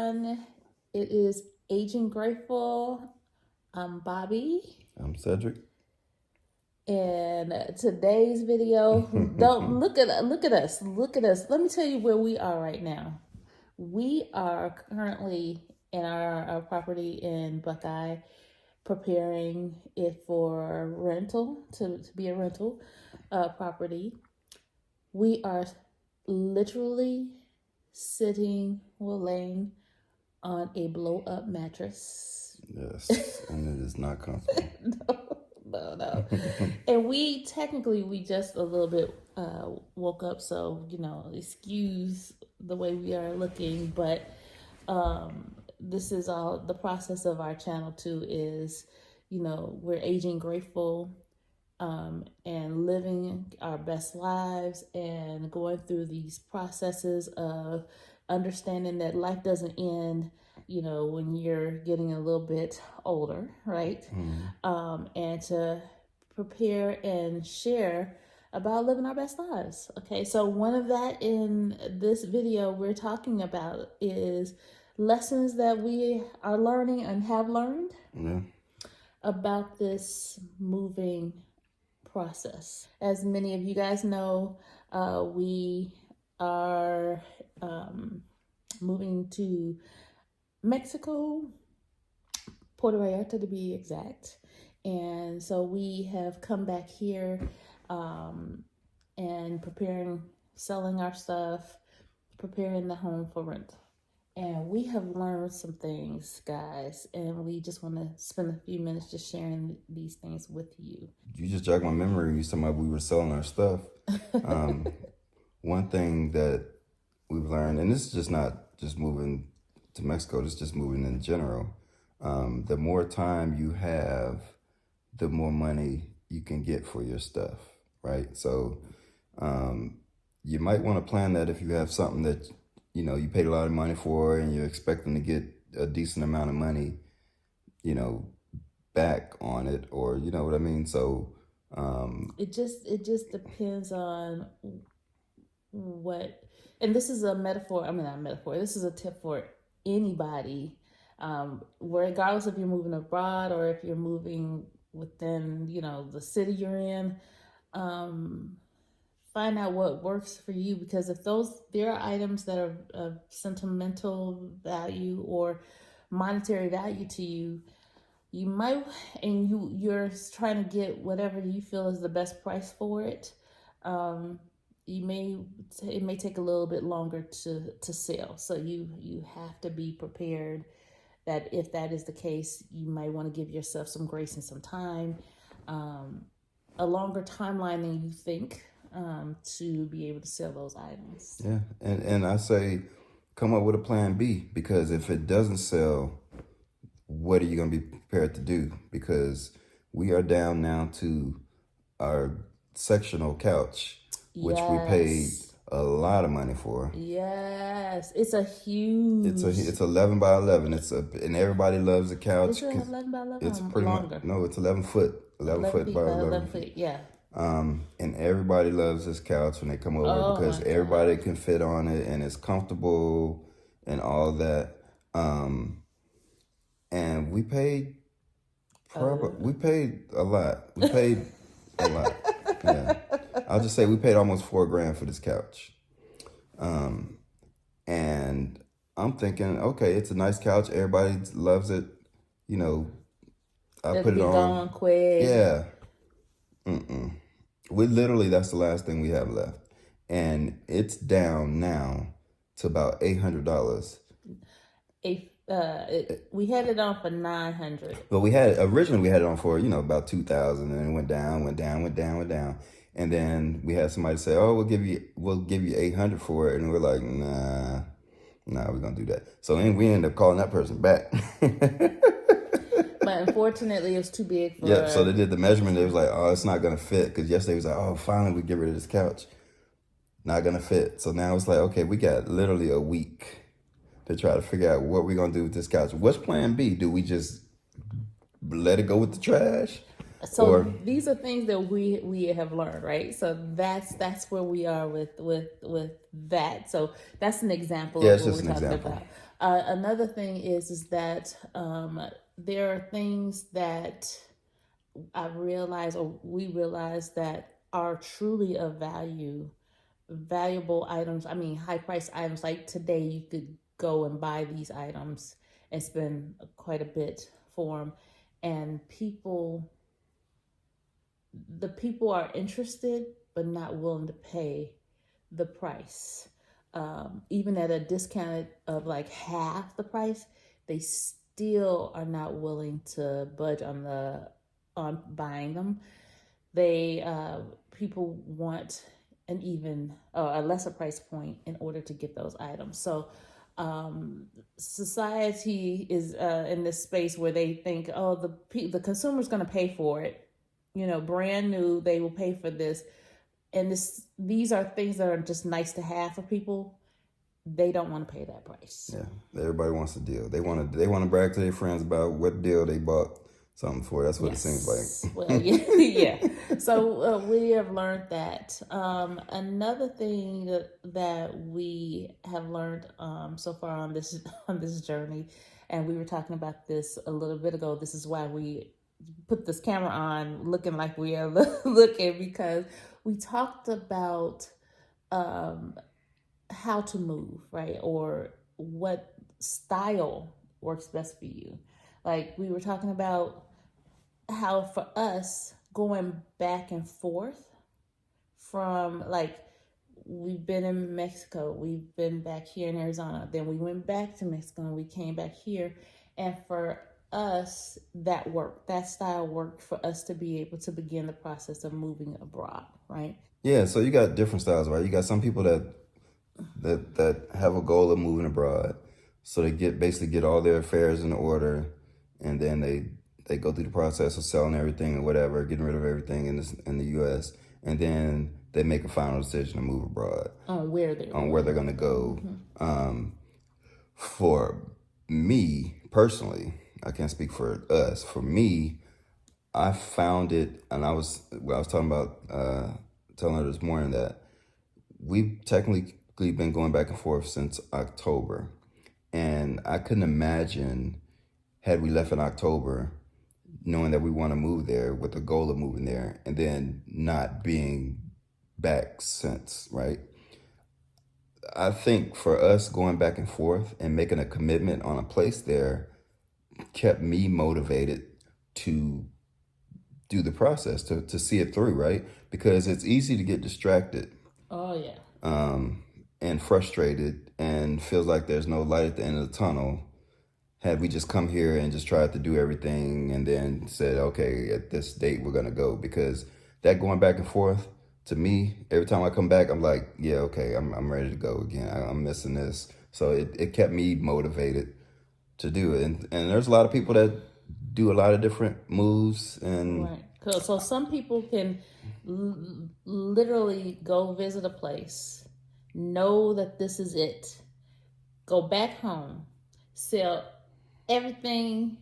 everyone. It is Aging Grateful. I'm Bobby. I'm Cedric. And today's video, don't look at us. Look at us. Let me tell you where we are right now. We are currently in our property in Buckeye, preparing it for rental, to be a rental property. We are literally laying on a blow up mattress. Yes, and it is not comfortable. No. And we just a little bit woke up, so excuse the way we are looking, but this is all the process of our channel too. Is we're aging grateful, and living our best lives and going through these processes of understanding that life doesn't end when you're getting a little bit older, right? And to prepare and share about living our best lives. Okay, so one of that in this video we're talking about is lessons that we are learning and have learned about this moving process. As many of you guys know, we are moving to Mexico, Puerto Vallarta to be exact. And so we have come back here and selling our stuff, preparing the home for rent. And we have learned some things, guys, and we just want to spend a few minutes just sharing these things with you. You just jogged my memory. You talking about we were selling our stuff. One thing that we've learned, and this is just not just moving to Mexico, this is just moving in general. The more time you have, the more money you can get for your stuff, right? So you might want to plan that if you have something that you paid a lot of money for and you're expecting to get a decent amount of money, back on it, or you know what I mean? So it just depends on what, and this is a metaphor. I mean, not a metaphor. This is a tip for anybody, regardless if you're moving abroad or if you're moving within, the city you're in. Find out what works for you, because if there are items that are of sentimental value or monetary value to you, you might, and you're trying to get whatever you feel is the best price for it. It may take a little bit longer to sell. So you have to be prepared that if that is the case, you might want to give yourself some grace and some time, a longer timeline than you think, to be able to sell those items. Yeah, and I say come up with a plan B, because if it doesn't sell, what are you going to be prepared to do? Because we are down now to our sectional couch, which we paid a lot of money for. Yes, it's a huge. It's 11 by 11. And everybody loves the couch. It's 11 by 11. It's pretty longer. much, no, it's 11 foot. 11 foot by 11 feet. Yeah. And everybody loves this couch when they come over, because everybody can fit on it and it's comfortable and all that. And we paid a lot. We paid a lot. Yeah. I'll just say we paid almost $4,000 for this couch. And I'm thinking, okay, it's a nice couch. Everybody loves it. I put it on. Gone quick. Yeah. We literally, that's the last thing we have left. And it's down now to about $800. We had it on for $900. But originally we had it on for, about $2,000, and then it went down. And then we had somebody say, "Oh, we'll give you $800 for it." And we're like, nah, we're gonna do that. So we ended up calling that person back. But unfortunately, it was too big for. Yeah, so they did the measurement. They was like, "Oh, it's not gonna fit," because yesterday was like, "Oh, finally we get rid of this couch." Not gonna fit. So now it's like, okay, we got literally a week to try to figure out what we're gonna do with this couch. What's plan B? Do we just let it go with the trash, So Or these are things that we have learned, right? So that's where we are with that. So that's an example yeah, of it's what just we're an talking example. about. Another thing is that there are things that I realize, or we realize, that are truly of value, valuable items. I mean, high price items. Like today, you could go and buy these items and spend quite a bit for them, and the people are interested but not willing to pay the price. Even at a discounted of like half the price, they still are not willing to budge on buying them. They People want an even a lesser price point in order to get those items. So society is in this space where they think, oh, the consumer's going to pay for it. Brand new, they will pay for this, and these are things that are just nice to have for people. They don't want to pay that price. Yeah, everybody wants a deal. They want to brag to their friends about what deal they bought something for. That's what it seems Yes. like. Well, yeah, yeah. So we have learned that. Another thing that we have learned so far on this on this journey, and we were talking about this a little bit ago. This is why we put this camera on, looking like we are looking, because we talked about um, how to move, right? Or what style works best for you. Like we were talking about how for us going back and forth from, like, we've been in Mexico, we've been back here in Arizona, then we went back to Mexico and we came back here. And for us, that style worked for us to be able to begin the process of moving abroad, right? Yeah, so you got different styles, right? You got some people that have a goal of moving abroad, so they basically get all their affairs in order, and then they go through the process of selling everything or whatever, getting rid of everything in the U.S., and then they make a final decision to move abroad On where they're on where they're going. going to go. For me personally, I can't speak for us. For me, I found it, and I was talking about telling her this morning that we've technically been going back and forth since October, and I couldn't imagine had we left in October, knowing that we want to move there with the goal of moving there, and then not being back since, right? I think for us going back and forth and making a commitment on a place there kept me motivated to do the process, to see it through, right? Because it's easy to get distracted Oh yeah. and frustrated and feels like there's no light at the end of the tunnel. Had we just come here and just tried to do everything and then said, okay, at this date we're gonna go, because that going back and forth, to me, every time I come back, I'm like, yeah, okay, I'm ready to go again. I'm missing this, so it kept me motivated to do it. And there's a lot of people that do a lot of different moves, and Right. Cool. So some people can literally go visit a place, know that this is it, go back home, sell everything,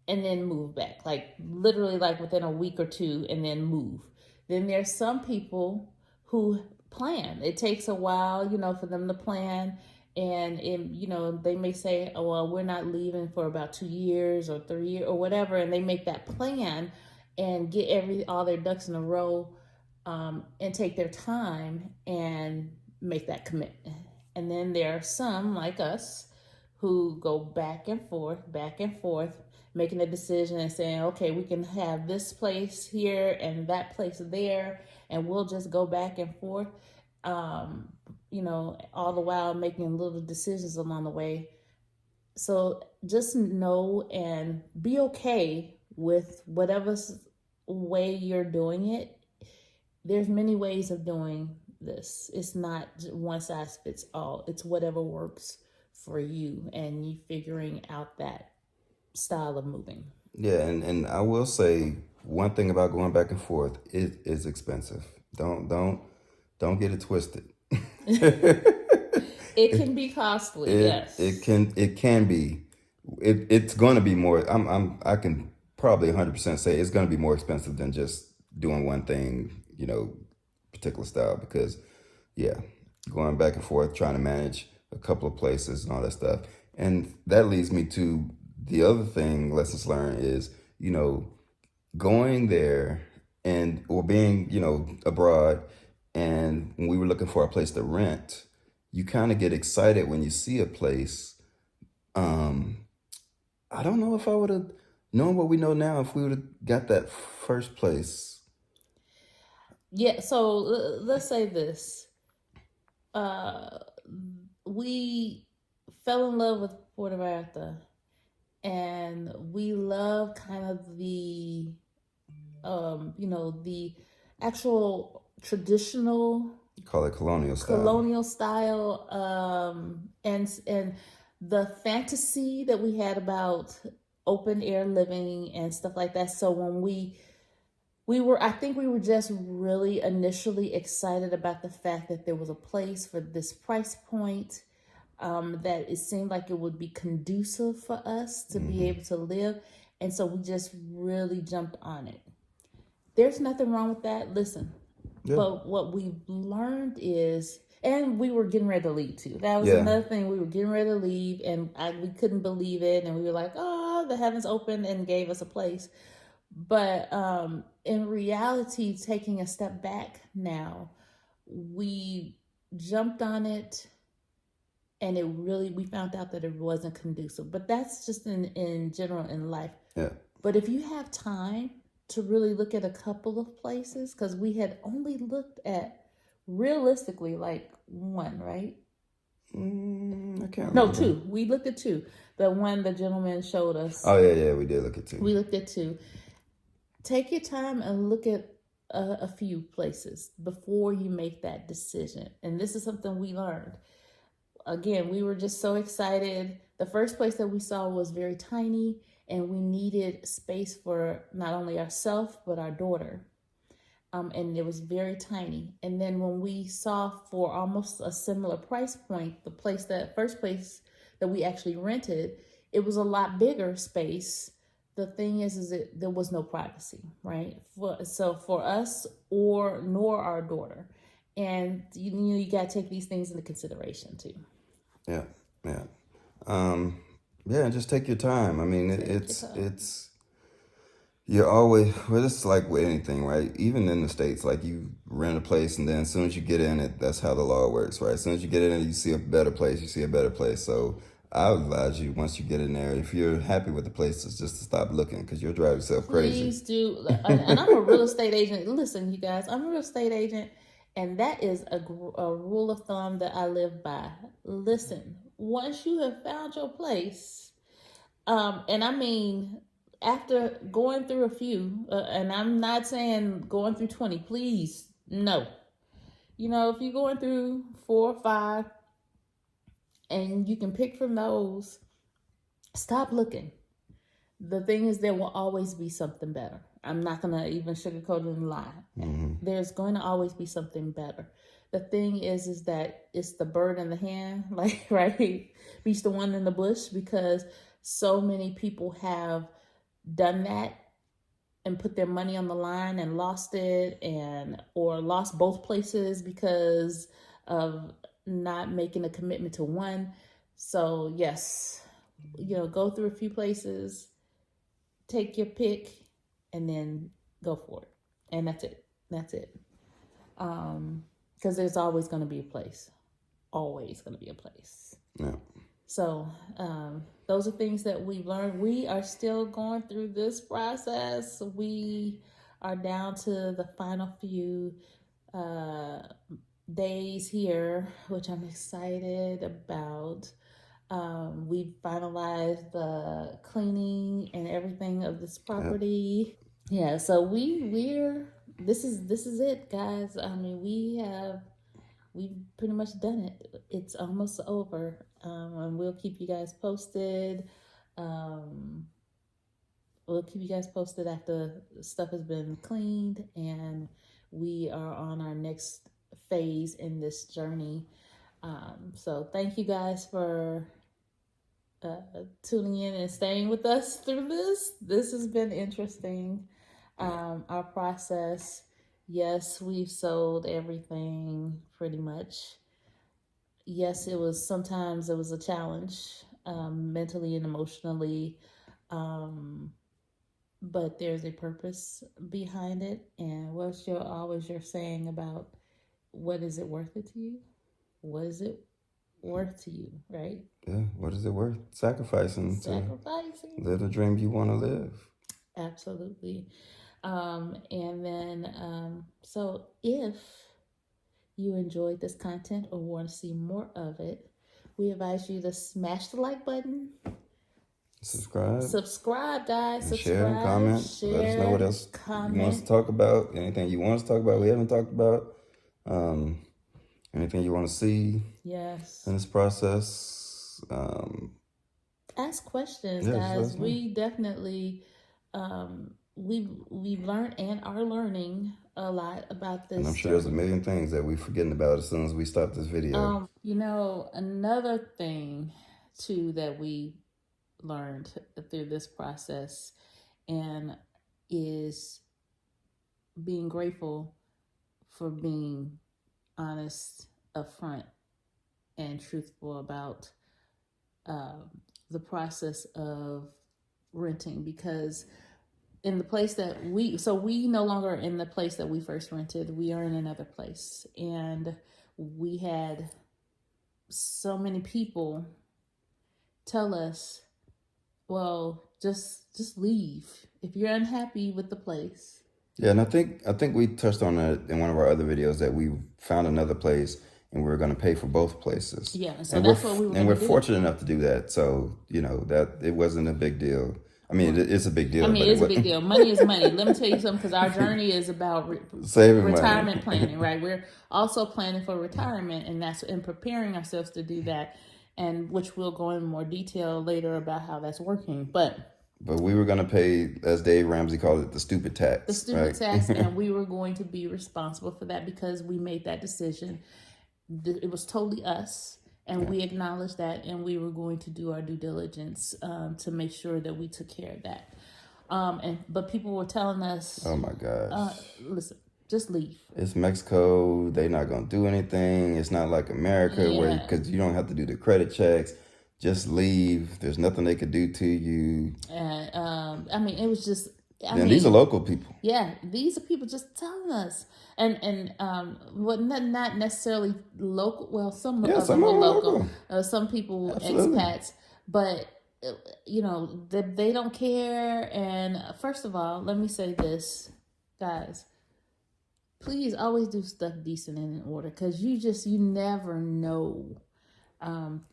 and then move back. Like literally, like within a week or two, and then move. Then there's some people who plan. It takes a while, for them to plan. And they may say, oh, well, we're not leaving for about 2 years or 3 years or whatever. And they make that plan and get all their ducks in a row, and take their time and make that commitment. And then there are some like us who go back and forth, making a decision and saying, okay, we can have this place here and that place there, and we'll just go back and forth, all the while making little decisions along the way. So just know and be okay with whatever way you're doing it. There's many ways of doing this. It's not one size fits all. It's whatever works for you and you figuring out that style of moving. yeah, and I will say one thing about going back and forth, it is expensive. Don't get it twisted. It can be costly, It yes. can be. It's going to be more. I can probably 100% say it's going to be more expensive than just doing one thing, particular style. Because, yeah, going back and forth, trying to manage a couple of places and all that stuff. And that leads me to the other thing, lessons learned is, going there and or being, abroad. And when we were looking for a place to rent, you kind of get excited when you see a place. Um, I don't know if I would have known what we know now if we would have got that first place. Yeah, so let's say this. Uh, we fell in love with Puerto Vallarta, and we love kind of the actual traditional Call it colonial style. colonial style, and the fantasy that we had about open air living and stuff like that. So when we were, I think we were just really initially excited about the fact that there was a place for this price point, that it seemed like it would be conducive for us to be able to live. And so we just really jumped on it. There's nothing wrong with that. Listen, Yeah. but what we've learned is, and we were getting ready to leave too. That was Yeah. another thing. We were getting ready to leave, and we couldn't believe it. And we were like, oh, the heavens opened and gave us a place. But in reality, taking a step back now, we jumped on it, and we found out that it wasn't conducive. But that's just in general in life. Yeah. But if you have time to really look at a couple of places, because we had only looked at realistically like one, right? I can't No, remember. two. We looked at two. The one the gentleman showed us. Oh, yeah, we did look at two. We looked at two. Take your time and look at a few places before you make that decision. And this is something we learned. Again, we were just so excited. The first place that we saw was very tiny, and we needed space for not only ourselves but our daughter. And it was very tiny. And then when we saw for almost a similar price point, first place that we actually rented, it was a lot bigger space. The thing is that there was no privacy, right? So for us nor our daughter, and you got to take these things into consideration too. Yeah, yeah, and just take your time. I mean, it's you're always it's like with anything, right? Even in the States, like you rent a place, and then as soon as you get in it, that's how the law works, right? As soon as you get in it, you see a better place. You see a better place. So I would advise you, once you get in there, if you're happy with the place, it's just to stop looking, because you'll drive yourself crazy. Please do. And I'm a real estate agent. Listen, you guys, I'm a real estate agent, and that is a rule of thumb that I live by. Listen, once you have found your place, and I mean, after going through a few, and I'm not saying going through 20, please, no. If you're going through 4 or 5, and you can pick from those, stop looking. The thing is, there will always be something better. I'm not going to even sugarcoat it and lie. There's going to always be something better. The thing is that it's the bird in the hand, like, right? Beats the one in the bush, because so many people have done that and put their money on the line and lost it, or lost both places because of not making a commitment to one. So yes, go through a few places, take your pick, and then go for it. And that's it. Because there's always going to be a place. Always going to be a place. Yeah. So those are things that we've learned. We are still going through this process. We are down to the final few days here, which I'm excited about. We've finalized the cleaning and everything of this property. Yeah, so we're this is it, guys. I mean, we've pretty much done it. It's almost over, and we'll keep you guys posted. We'll keep you guys posted after stuff has been cleaned and we are on our next phase in this journey. So thank you guys for tuning in and staying with us through this. This has been interesting. Our process. Yes, we've sold everything pretty much. Yes, sometimes it was a challenge, mentally and emotionally. Um, but there's a purpose behind it. And what's your saying about what is it worth it to you? What is it worth to you, right? Yeah, what is it worth sacrificing to Sacrificing. live the dream you want to live? Absolutely. And then, so if you enjoyed this content or want to see more of it, we advise you to smash the like button, subscribe, guys, and share and subscribe, comment. Let us know what share, else you want us to comment. talk about. Anything you want us to talk about we haven't talked about. Anything you want to see Yes. in this process. Ask questions, Yeah, just let guys. us know. We definitely we've learned and are learning a lot about this. And I'm sure there's a million things that we're forgetting about as soon as we stop this video. Another thing too that we learned through this process and is being grateful for being honest, upfront, and truthful about the process of renting, because in the place that we no longer in the place that we first rented, we are in another place, and we had so many people tell us, well, just leave if you're unhappy with the place. Yeah, and I think we touched on that in one of our other videos, that we found another place and we were going to pay for both places. Yeah, so and that's what we were going to do. We're fortunate enough to do that. So that it wasn't a big deal. I mean, Right. it's a big deal. I mean, it's a big deal. Money is money. Let me tell you something, because our journey is about saving retirement money. planning, right? We're also planning for retirement, and that's in preparing ourselves to do that, and which we'll go in more detail later about how that's working. But we were going to pay, as Dave Ramsey called it, the stupid tax. The stupid tax, and we were going to be responsible for that because we made that decision. It was totally us. And we acknowledged that, and we were going to do our due diligence to make sure that we took care of that. But people were telling us, "Oh my gosh, listen, just leave. It's Mexico. They're not gonna do anything. It's not like America where because you don't have to do the credit checks. Just leave. There's nothing they could do to you." And I mean, it was just. These are local people. Yeah, these are people just telling us, and what not necessarily local. Well, some of them are local. Some people expats, but they don't care. And first of all, let me say this, guys. Please always do stuff decent and in order, because you never know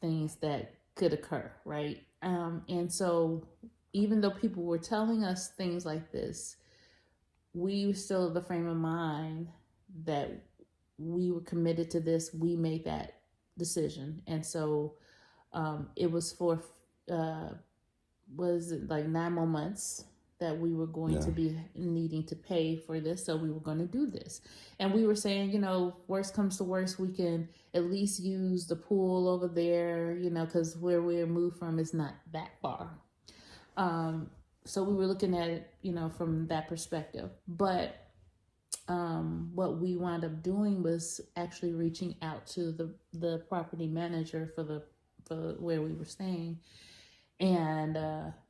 things that could occur, right? And so even though people were telling us things like this, we were still of the frame of mind that we were committed to this. We made that decision. And so it was for, was it like 9 more months that we were going to be needing to pay for this. So we were going to do this. And we were saying, worst comes to worst, we can at least use the pool over there, because where we're moved from is not that far. So we were looking at it, from that perspective. But what we wound up doing was actually reaching out to the property manager for where we were staying, and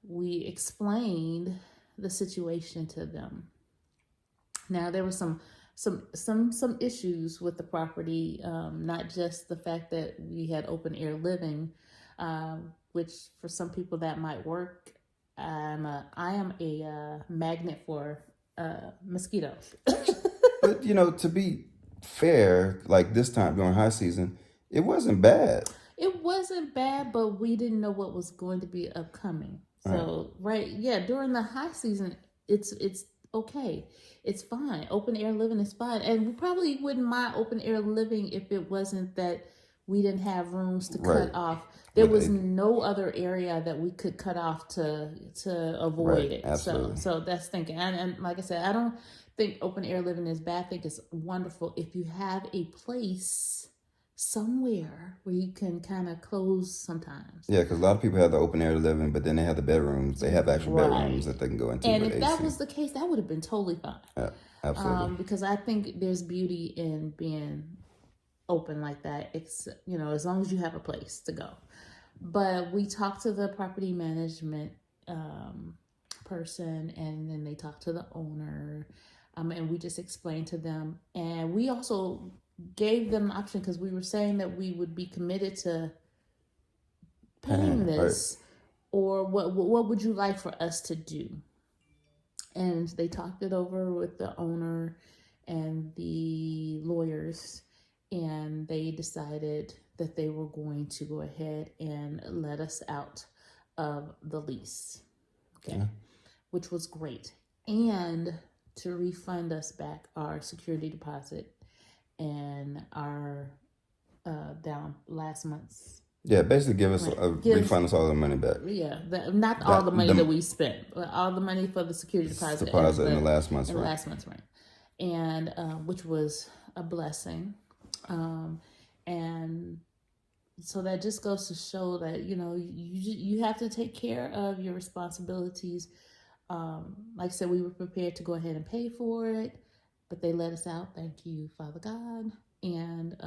we explained the situation to them. Now there were some issues with the property, not just the fact that we had open air living, which for some people that might work. I am a magnet for mosquitoes. But to be fair, like this time during high season, it wasn't bad. It wasn't bad, but we didn't know what was going to be upcoming. So during the high season, it's okay, it's fine. Open air living is fine, and we probably wouldn't mind open air living if it wasn't that we didn't have rooms to cut off. There was no other area that we could cut off to avoid it. Absolutely. So that's thinking. And like I said, I don't think open air living is bad. I think it's wonderful if you have a place somewhere where you can kind of close sometimes. Yeah, because a lot of people have the open air living, but then they have the bedrooms. They have actual bedrooms that they can go into And with if AC. that was the case, that would have been totally fine. Yeah, absolutely. Because I think there's beauty in being open like that. It's, you know, as long as you have a place to go. But we talked to the property management person, and then they talked to the owner, and we just explained to them. And we also gave them an option because we were saying that we would be committed to paying this, or what would you like for us to do? And they talked it over with the owner and the lawyers, and they decided that they were going to go ahead and let us out of the lease. Okay. Yeah. Which was great. And to refund us back our security deposit and our down last month's. Yeah, basically refund us all the money back. Yeah, not all the money that we spent, but all the money for the security deposit in the last month's rent. Last month's rent, and which was a blessing, and so that just goes to show that, you know, you have to take care of your responsibilities. Like I said, we were prepared to go ahead and pay for it, but they let us out. Thank you, Father God, and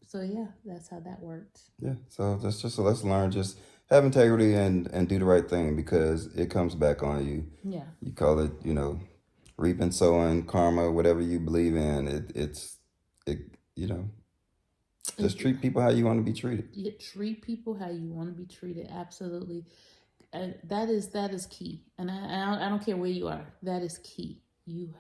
so yeah, that's how that worked. Yeah, so that's just a lesson learned. Just have integrity and do the right thing, because it comes back on you. Yeah. You call it, you know, reaping, sowing, karma, whatever you believe in. It's you know, just treat people how you want to be treated. Yeah, treat people how you want to be treated. Absolutely. That is key. And I don't care where you are. That is key. You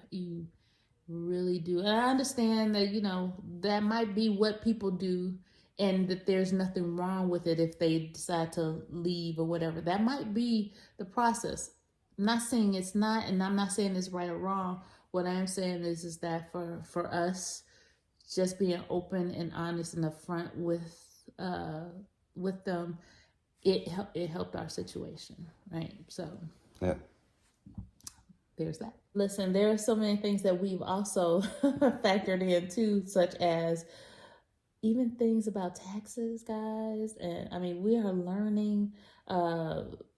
really do. And I understand that, you know, that might be what people do, and that there's nothing wrong with it if they decide to leave or whatever. That might be the process. I'm not saying it's not, and I'm not saying it's right or wrong. What I am saying is that for us, just being open and honest and upfront with them, it helped our situation, right? So yeah. There's that. Listen, there are so many things that we've also factored in too, such as even things about taxes, guys. And I mean, we are learning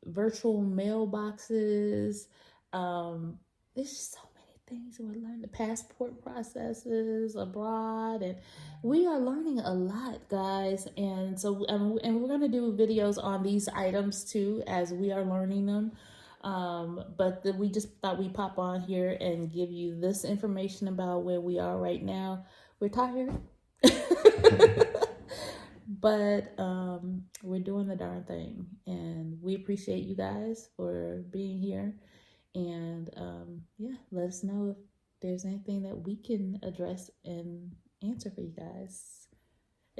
virtual mailboxes. There's just so many things we're learning. The passport processes abroad, and we are learning a lot, guys. And so, and we're going to do videos on these items too as we are learning them. But we just thought we'd pop on here and give you this information about where we are right now. We're tired. But we're doing the darn thing, and we appreciate you guys for being here. And yeah, let us know if there's anything that we can address and answer for you guys.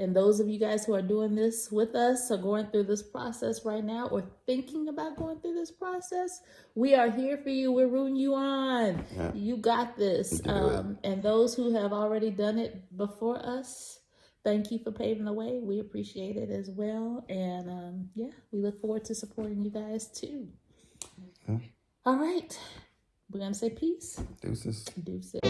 And those of you guys who are doing this with us, or going through this process right now, or thinking about going through this process, we are here for you. We're rooting you on. Yeah. You got this. And those who have already done it before us, thank you for paving the way. We appreciate it as well. And yeah, we look forward to supporting you guys too. Yeah. All right. We're going to say peace. Deuces. Deuces.